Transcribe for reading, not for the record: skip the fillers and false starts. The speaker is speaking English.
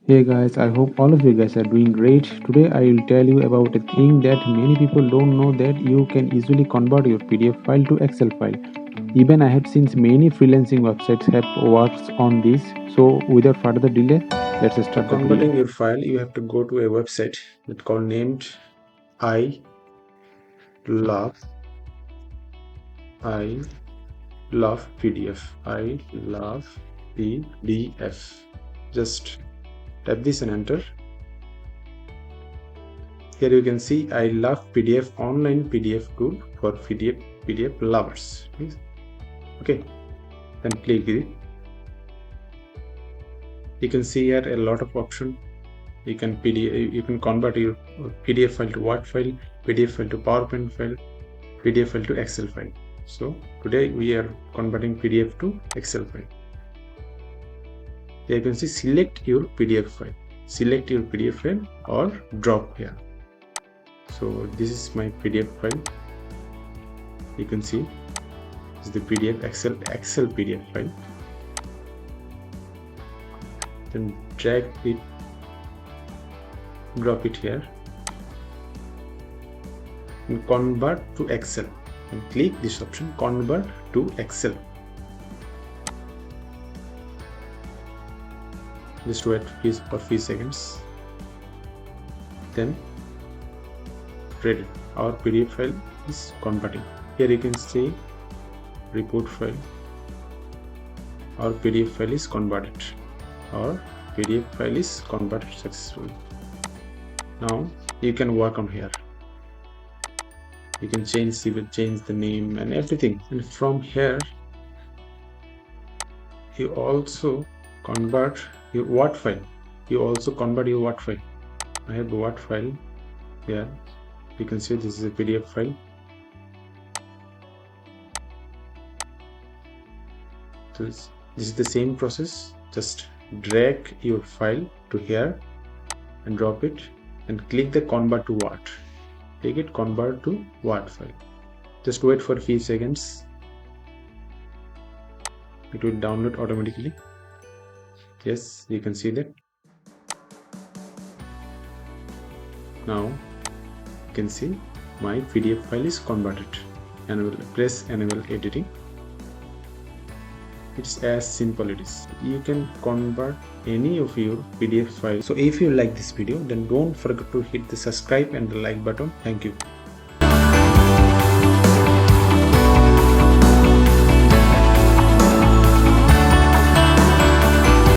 Hey guys, I hope all of you guys are doing great. Today I will tell you about a thing that many people don't know, that you can easily convert your PDF file to Excel file. Even I have seen many freelancing websites have works on this. So without further delay, let's For start the video. converting your file, you have to go to a website that called named I love I love PDF. I love PDF. Just tap this and enter. Here you can see I love PDF online PDF tool for PDF lovers. Okay, then click it. You can see here a lot of option. You can convert your PDF file to Word file, PDF file to PowerPoint file, PDF file to Excel file. So today we are converting PDF to Excel file. Here you can see select your PDF file. Select your PDF file or drop here. So this is my PDF file. You can see this is the PDF Excel PDF file. Then drag it, drop it here, and convert to Excel. And click this option, convert to Excel. Just wait for few seconds. Then ready, our PDF file is converting. Here you can see report file. Our PDF file is converted. Our PDF file is converted successfully. Now you can work on here. You can change the name and everything. And from here, you also convert your Word file. I have a Word file here. You can see this is a PDF file. So this is the same process. Just drag your file to here and drop it and click the convert to Word. Take it, convert to Word file. Just wait for a few seconds. It will download automatically. Yes, you can see that. Now you can see my PDF file is converted, and I will press enable editing. It's as simple it is. You can convert any of your PDF files. So if you like this video, then don't forget to hit the subscribe and the like button. Thank you.